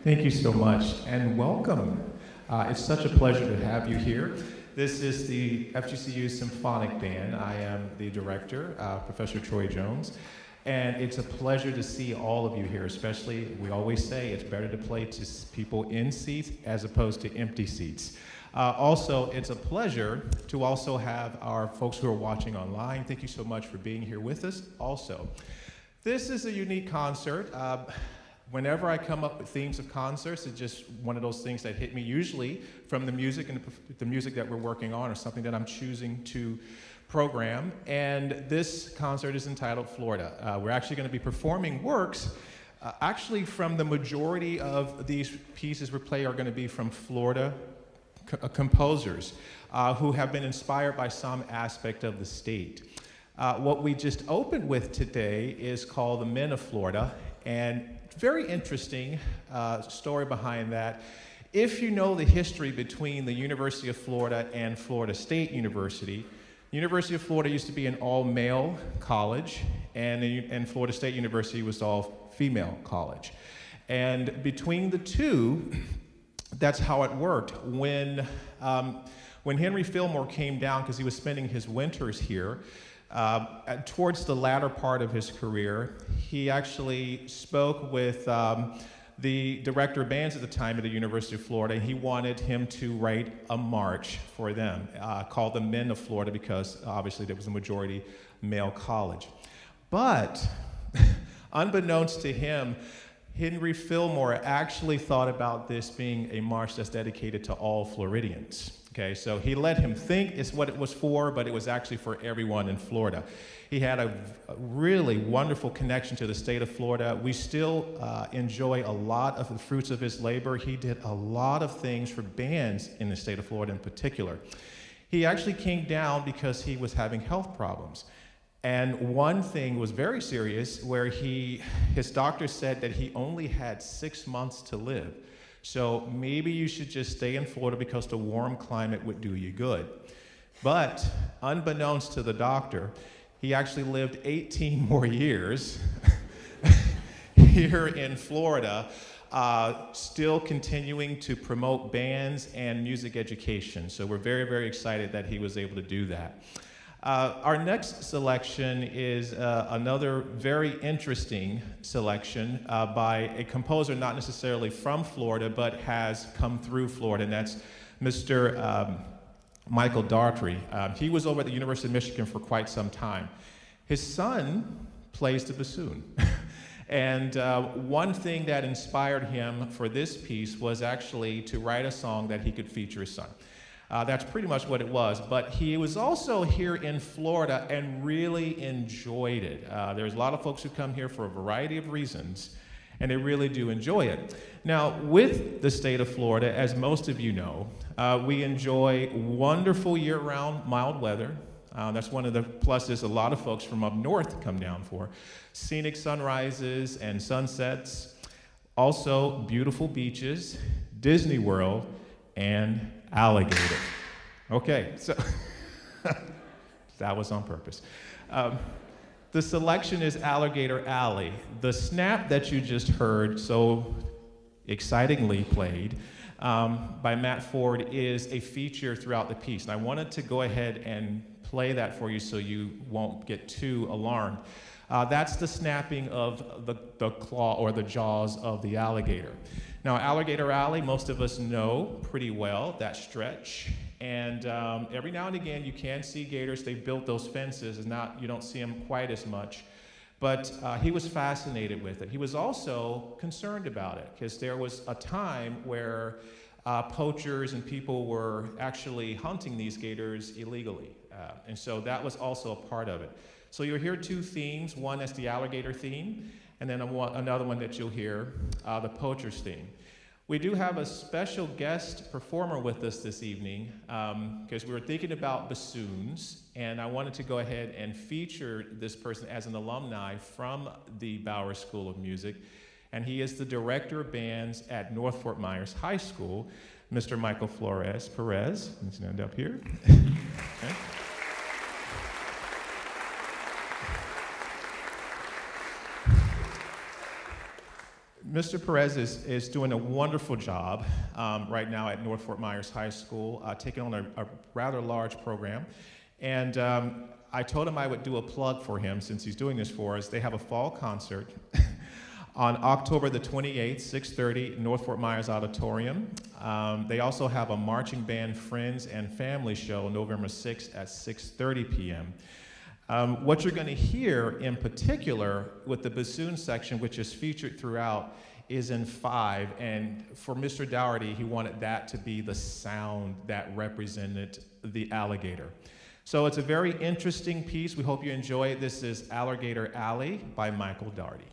Thank you so much, and welcome. It's such a pleasure to have you here. This is the FGCU Symphonic Band. I am the director, Professor Troy Jones, and it's a pleasure to see all of you here, especially, we always say it's better to play to people in seats as opposed to empty seats. Also, it's a pleasure to also have our folks who are watching online. Thank you so much for being here with us. Also, this is a unique concert. Whenever I come up with themes of concerts, it's just one of those things that hit me, usually from the music and the music that we're working on or something that I'm choosing to program. And this concert is entitled Florida. We're actually going to be performing works actually from the majority of these pieces we play are going to be from Florida composers who have been inspired by some aspect of the state. What we just opened with today is called The Men of Florida, and very interesting story behind that. If you know the history between the University of Florida and Florida State University, University of Florida used to be an all-male college, and Florida State University was all-female college. And between the two, that's how it worked. When Henry Fillmore came down, because he was spending his winters here, towards the latter part of his career, he actually spoke with the director of bands at the time at the University of Florida, and he wanted him to write a march for them called the Men of Florida, because obviously there was a majority male college. But unbeknownst to him, Henry Fillmore actually thought about this being a march that's dedicated to all Floridians. Okay, so he let him think it's what it was for, but it was actually for everyone in Florida. He had a really wonderful connection to the state of Florida. We still enjoy a lot of the fruits of his labor. He did a lot of things for bands in the state of Florida in particular. He actually came down because he was having health problems. And one thing was very serious, where his doctor said that he only had 6 months to live. So maybe you should just stay in Florida because the warm climate would do you good. But unbeknownst to the doctor, he actually lived 18 more years here in Florida, still continuing to promote bands and music education. So we're very, very excited that he was able to do that. Our next selection is another very interesting selection by a composer not necessarily from Florida, but has come through Florida, and that's Mr. Michael Daughtry. He was over at the University of Michigan for quite some time. His son plays the bassoon. And one thing that inspired him for this piece was actually to write a song that he could feature his son. That's pretty much what it was, but he was also here in Florida and really enjoyed it. There's a lot of folks who come here for a variety of reasons, and they really do enjoy it. Now, with the state of Florida, as most of you know, we enjoy wonderful year-round mild weather. That's one of the pluses a lot of folks from up north come down for. Scenic sunrises and sunsets, also beautiful beaches, Disney World, and Alligator. Okay, so that was on purpose. The selection is Alligator Alley. The snap that you just heard so excitingly played by Matt Ford is a feature throughout the piece. And I wanted to go ahead and play that for you so you won't get too alarmed. That's the snapping of the claw or the jaws of the alligator. Now, Alligator Alley, most of us know pretty well, that stretch. And every now and again, you can see gators. They've built those fences, and now you don't see them quite as much. But he was fascinated with it. He was also concerned about it, because there was a time where poachers and people were actually hunting these gators illegally. And so that was also a part of it. So you'll hear two themes. One is the alligator theme, and then another one that you'll hear, the poacher's theme. We do have a special guest performer with us this evening, because we were thinking about bassoons, and I wanted to go ahead and feature this person as an alumni from the Bauer School of Music, and he is the director of bands at North Fort Myers High School, Mr. Michael Perez. Let's stand up here. Okay. Mr. Perez is doing a wonderful job right now at North Fort Myers High School, taking on a rather large program. And I told him I would do a plug for him since he's doing this for us. They have a fall concert on October the 28th, 6:30, North Fort Myers Auditorium. They also have a marching band friends and family show November 6th at 6:30 p.m. What you're going to hear in particular with the bassoon section, which is featured throughout, is in 5. And for Mr. Dougherty, he wanted that to be the sound that represented the alligator. So it's a very interesting piece. We hope you enjoy it. This is Alligator Alley by Michael Dougherty.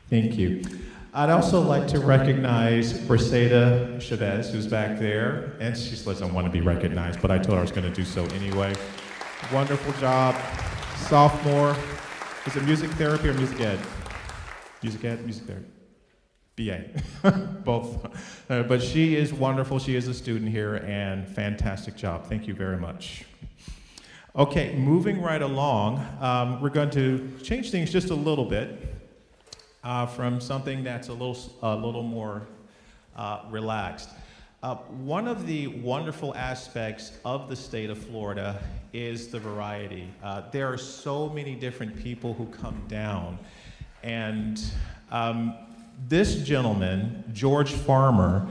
Thank you. I'd also like to recognize Briseda Chavez, who's back there, and she doesn't want to be recognized, but I told her I was going to do so anyway. Wonderful job. Sophomore. Is it music therapy or music ed? Music ed, music therapy. BA, both. But she is wonderful. She is a student here, and fantastic job. Thank you very much. Okay, moving right along, we're going to change things just a little bit. From something that's a little more relaxed. One of the wonderful aspects of the state of Florida is the variety. There are so many different people who come down, and this gentleman, George Farmer,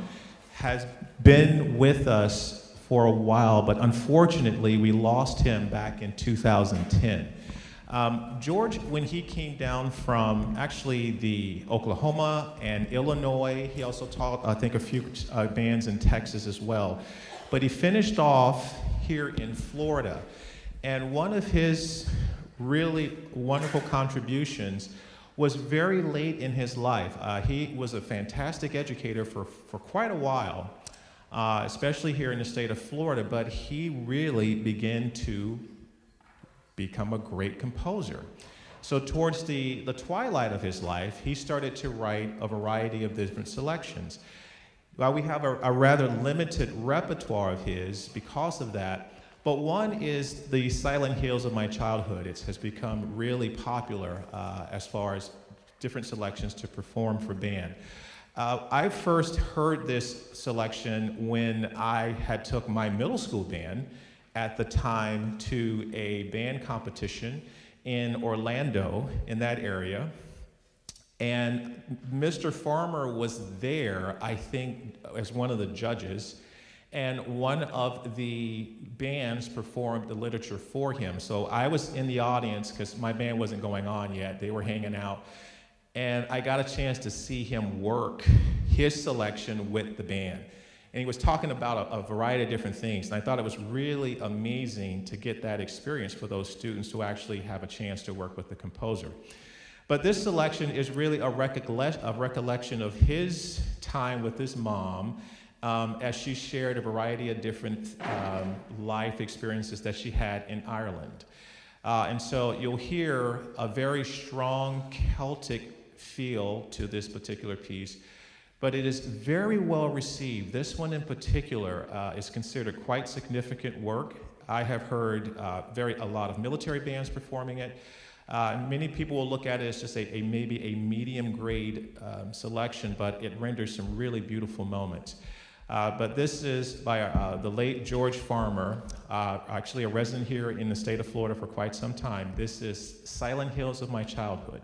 has been with us for a while, but unfortunately we lost him back in 2010. George, when he came down from actually the Oklahoma and Illinois, he also taught, I think, a few bands in Texas as well. But he finished off here in Florida. And one of his really wonderful contributions was very late in his life. He was a fantastic educator for quite a while, especially here in the state of Florida, but he really began to become a great composer. So towards the twilight of his life, he started to write a variety of different selections. While we have a rather limited repertoire of his because of that, but one is the Silent Hills of My Childhood. It has become really popular as far as different selections to perform for band. I first heard this selection when I had took my middle school band at the time to a band competition in Orlando, in that area. And Mr. Farmer was there, I think, as one of the judges, and one of the bands performed the literature for him. So I was in the audience, because my band wasn't going on yet, they were hanging out, and I got a chance to see him work his selection with the band. And he was talking about a variety of different things. And I thought it was really amazing to get that experience for those students to actually have a chance to work with the composer. But this selection is really a recollection of his time with his mom as she shared a variety of different life experiences that she had in Ireland. And so you'll hear a very strong Celtic feel to this particular piece. But it is very well received. This one in particular is considered quite significant work. I have heard a lot of military bands performing it. Many people will look at it as just maybe a medium grade selection, but it renders some really beautiful moments. But this is by the late George Farmer, actually a resident here in the state of Florida for quite some time. This is Silent Hills of My Childhood.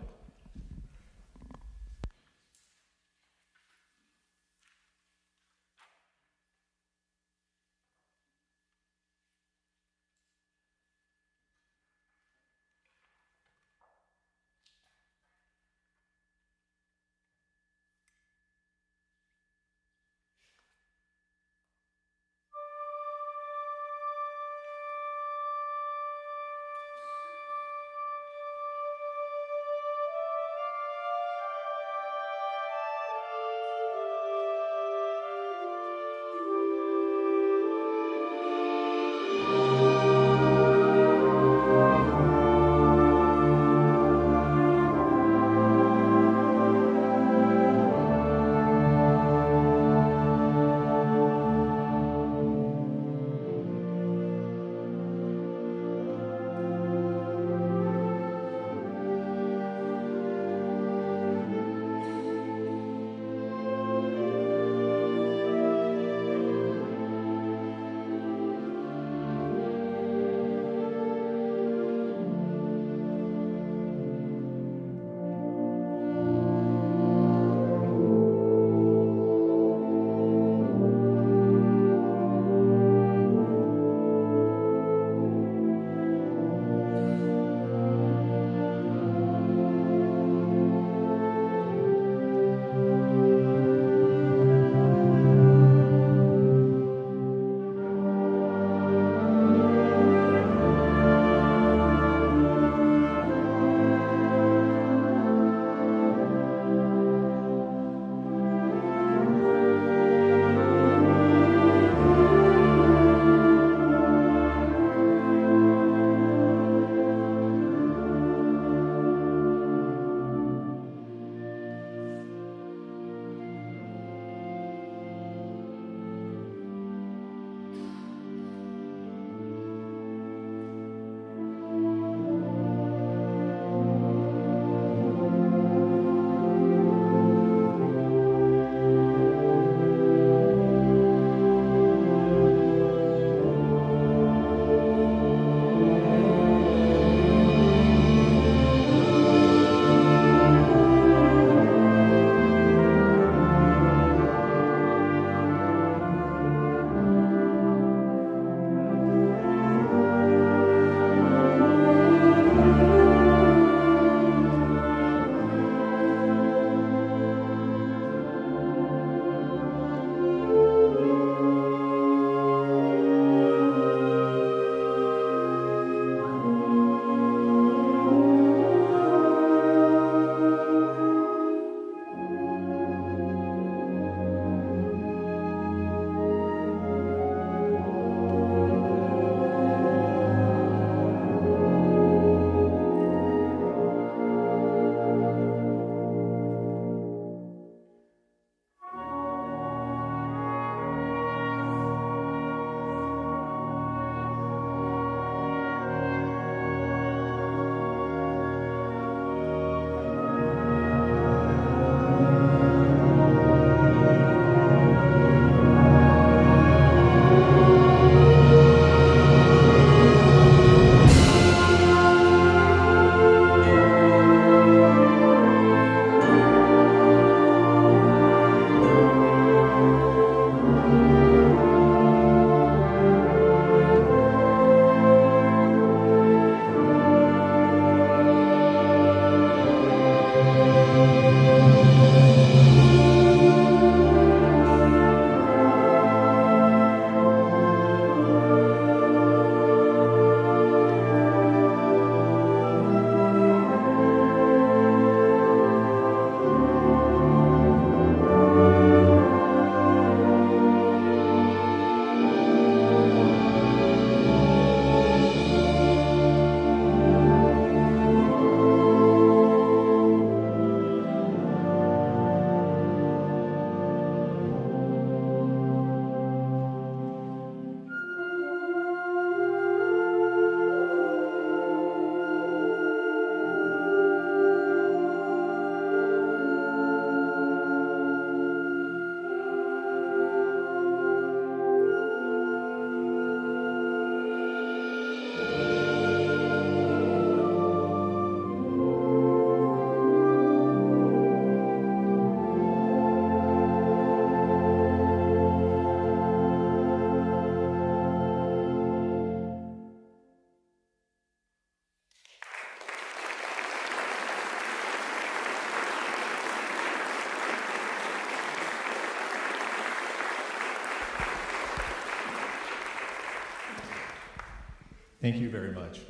Thank you very much.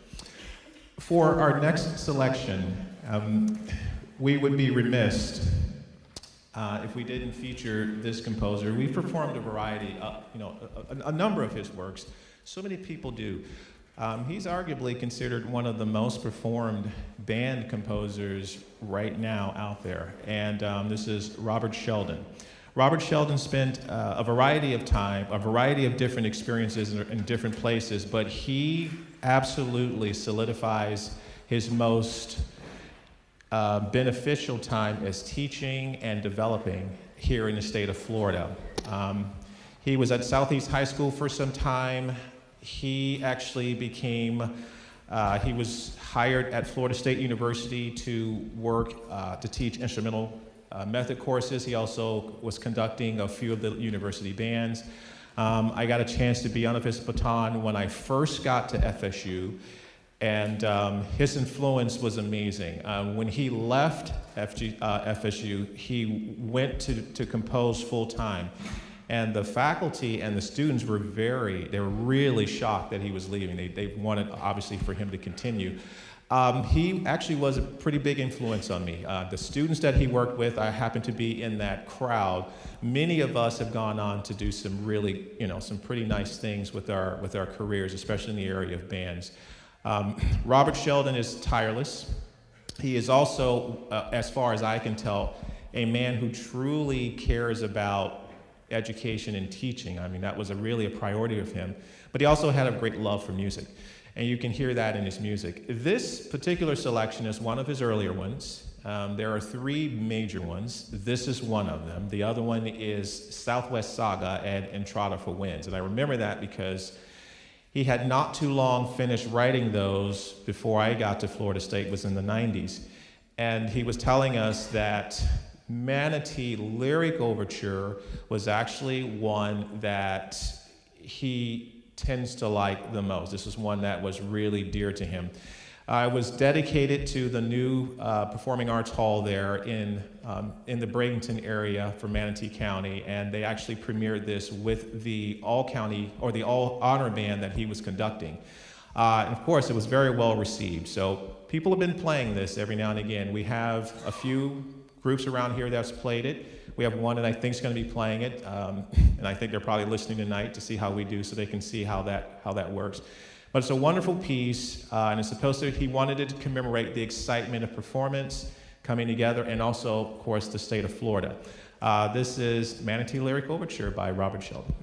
For our next selection, we would be remiss if we didn't feature this composer. We've performed a variety, a number of his works. So many people do. He's arguably considered one of the most performed band composers right now out there, and this is Robert Sheldon. Robert Sheldon spent a variety of time, a variety of different experiences in different places, but he absolutely solidifies his most beneficial time as teaching and developing here in the state of Florida. He was at Southeast High School for some time. He actually he was hired at Florida State University to work, to teach instrumental method courses. He also was conducting a few of the university bands. I got a chance to be on his baton when I first got to FSU, and his influence was amazing. When he left FSU, he went to compose full time. And the faculty and the students were they were really shocked that he was leaving. They wanted, obviously, for him to continue. He actually was a pretty big influence on me. The students that he worked with, I happened to be in that crowd. Many of us have gone on to do some really, some pretty nice things with our careers, especially in the area of bands. Robert Sheldon is tireless. He is also, as far as I can tell, a man who truly cares about education and teaching. I mean, that was really a priority of him. But he also had a great love for music. And you can hear that in his music. This particular selection is one of his earlier ones. There are three major ones. This is one of them. The other one is Southwest Saga and Entrada for Winds. And I remember that because he had not too long finished writing those before I got to Florida State, was in the 90s. And he was telling us that Manatee Lyric Overture was actually one that he tends to like the most. This is one that was really dear to him. I was dedicated to the new Performing Arts Hall there in the Bradenton area for Manatee County, and they actually premiered this with the all-county, or the all-honor band that he was conducting. And of course, it was very well received. So people have been playing this every now and again. We have a few groups around here that's played it. We have one that I think is going to be playing it, and I think they're probably listening tonight to see how we do, so they can see how that works. But it's a wonderful piece, and it's supposed to. He wanted it to commemorate the excitement of performance coming together, and also, of course, the state of Florida. This is Manatee Lyric Overture by Robert Sheldon.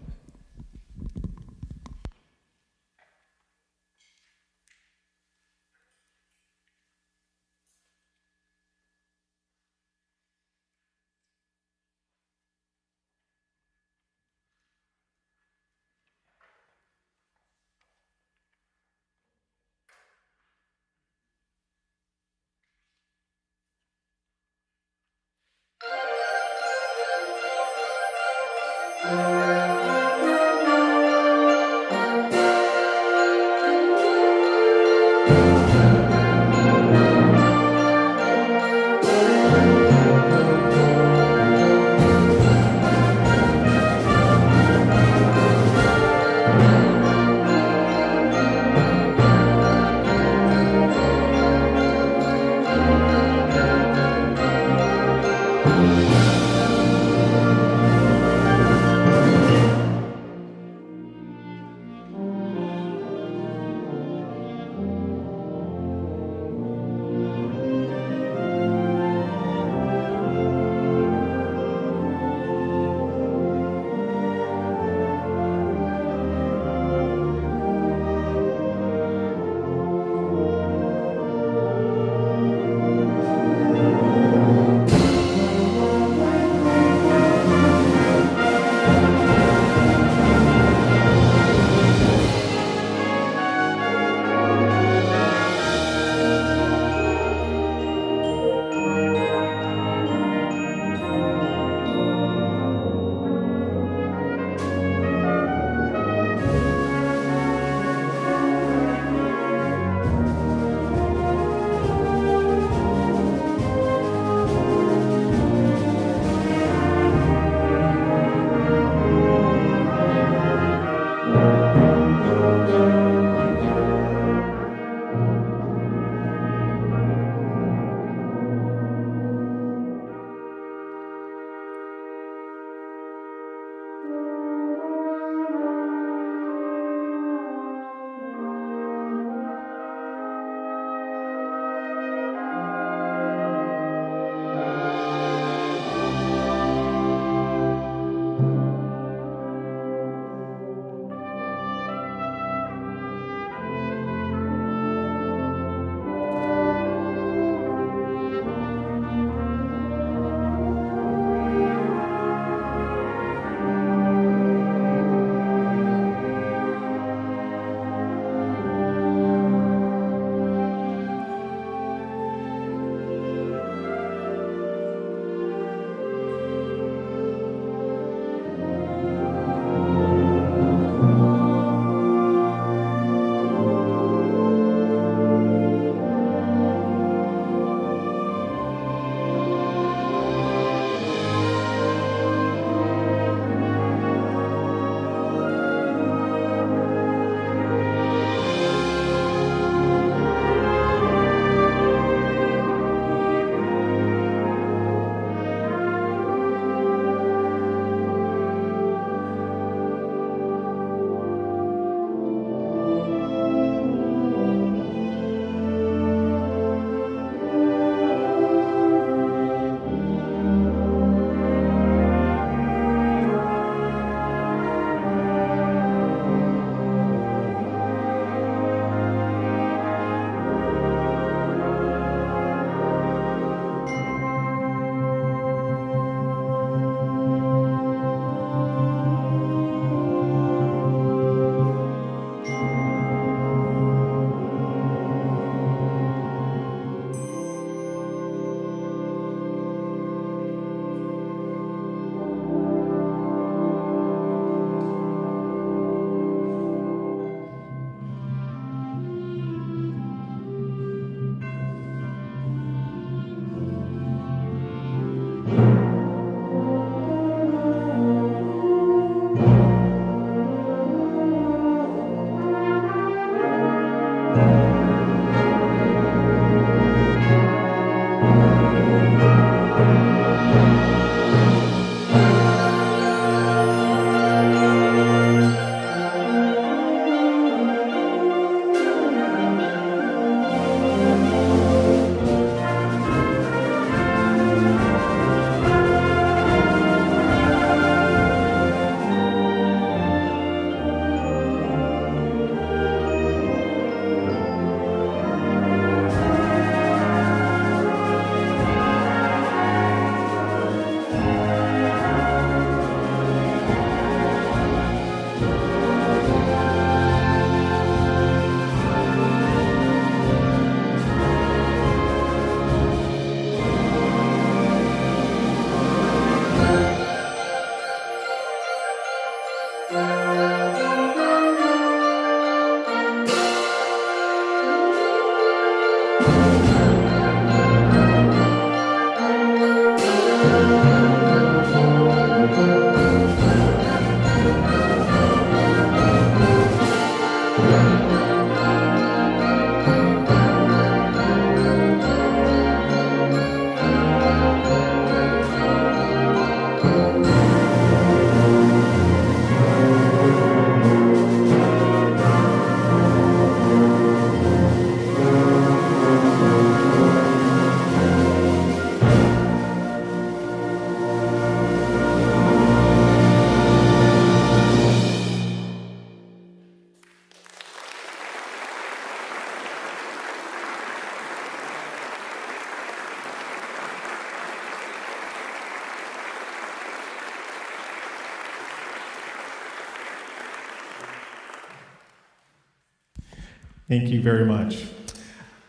Thank you very much.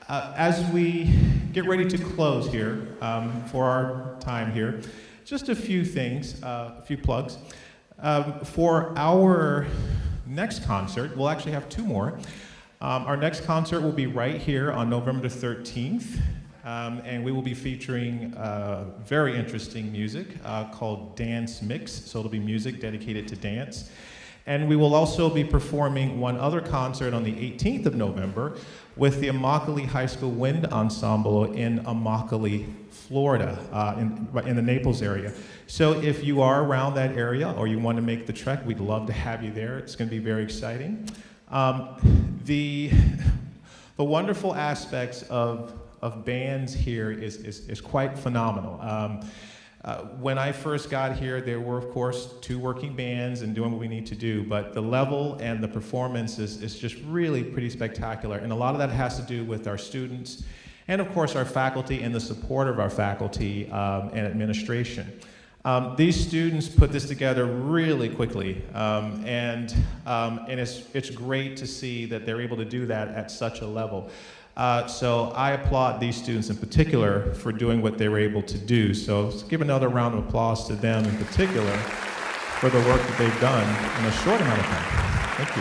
As we get ready to close here for our time here, just a few things, a few plugs. For our next concert, we'll actually have two more. Our next concert will be right here on November 13th, and we will be featuring very interesting music called Dance Mix, so it'll be music dedicated to dance. And we will also be performing one other concert on the 18th of November with the Immokalee High School Wind Ensemble in Immokalee, Florida, in the Naples area. So if you are around that area or you want to make the trek, we'd love to have you there. It's going to be very exciting. The wonderful aspects of bands here is quite phenomenal. When I first got here, there were, of course, two working bands and doing what we need to do, but the level and the performance is just really pretty spectacular, and a lot of that has to do with our students and, of course, our faculty and the support of our faculty and administration. These students put this together really quickly, and it's great to see that they're able to do that at such a level. So I applaud these students in particular for doing what they were able to do. So let's give another round of applause to them in particular for the work that they've done in a short amount of time. Thank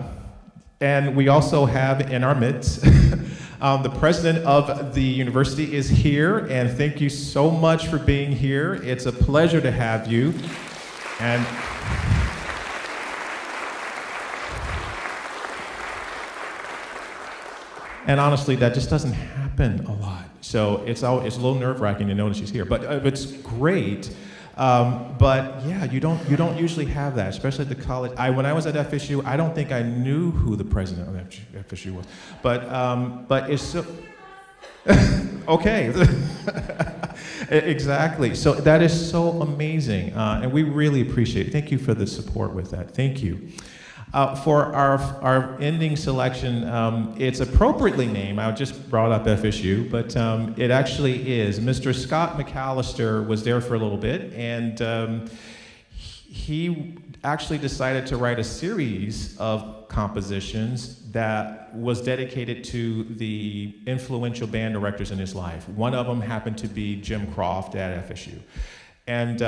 you. And we also have in our midst, the president of the university is here, and thank you so much for being here. It's a pleasure to have you. And honestly, that just doesn't happen a lot. So it's a little nerve-wracking to know that she's here, but it's great. But yeah, you don't usually have that, especially at the college. When I was at FSU, I don't think I knew who the president of FSU was. But it's so okay. Exactly. So that is so amazing, and we really appreciate it. Thank you for the support with that. Thank you. For our ending selection, it's appropriately named. I just brought up FSU, but it actually is. Mr. Scott McAllister was there for a little bit, and he actually decided to write a series of compositions that was dedicated to the influential band directors in his life. One of them happened to be Jim Croft at FSU. And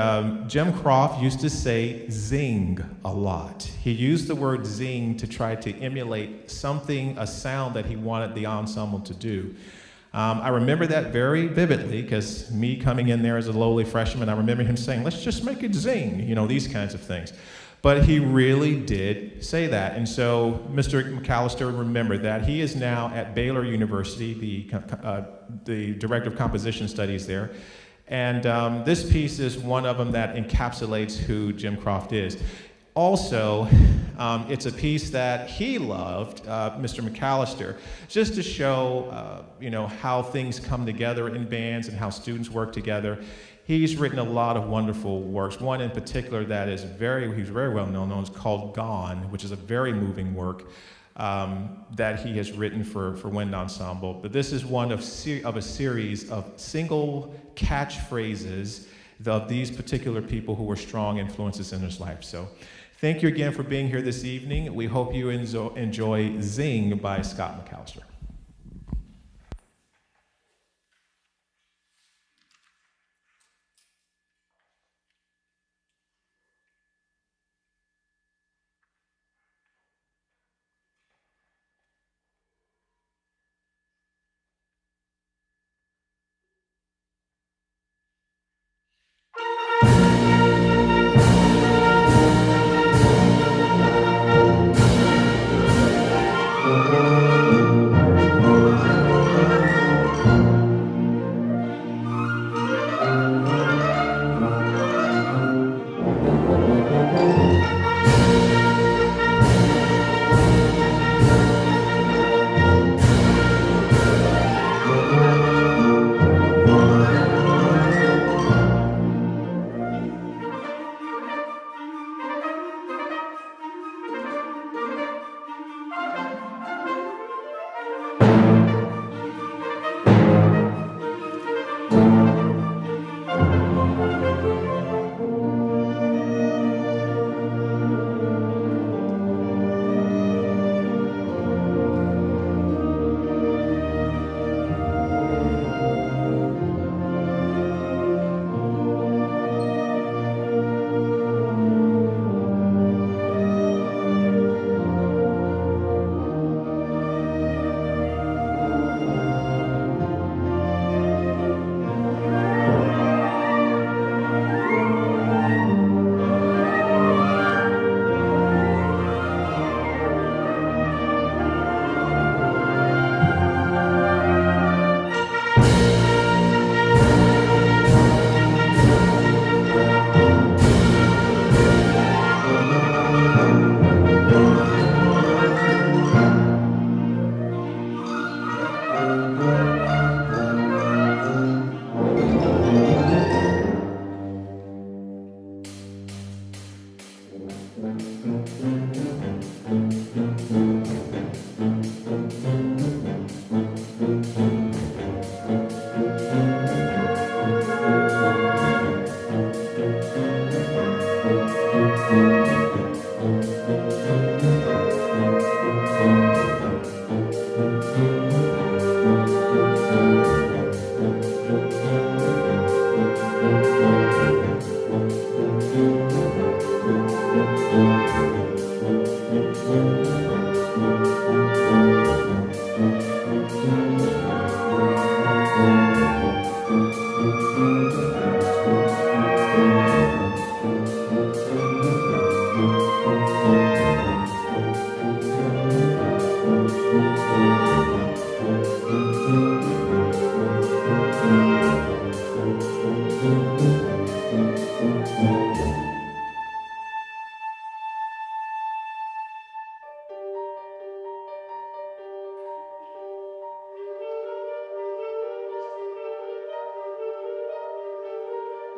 Jim Croft used to say zing a lot. He used the word zing to try to emulate a sound that he wanted the ensemble to do. I remember that very vividly because me coming in there as a lowly freshman, I remember him saying, let's just make it zing, these kinds of things. But he really did say that. And so Mr. McAllister remembered that. He is now at Baylor University, the director of composition studies there. And this piece is one of them that encapsulates who Jim Croft is. Also, it's a piece that he loved, Mr. McAllister, just to show, how things come together in bands and how students work together. He's written a lot of wonderful works. One in particular that is he's very well known is called Gone, which is a very moving work that he has written for Wind Ensemble. But this is one of a series of single catchphrases of these particular people who were strong influences in his life. So thank you again for being here this evening. We hope you enjoy Zing by Scott McAllister.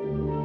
you.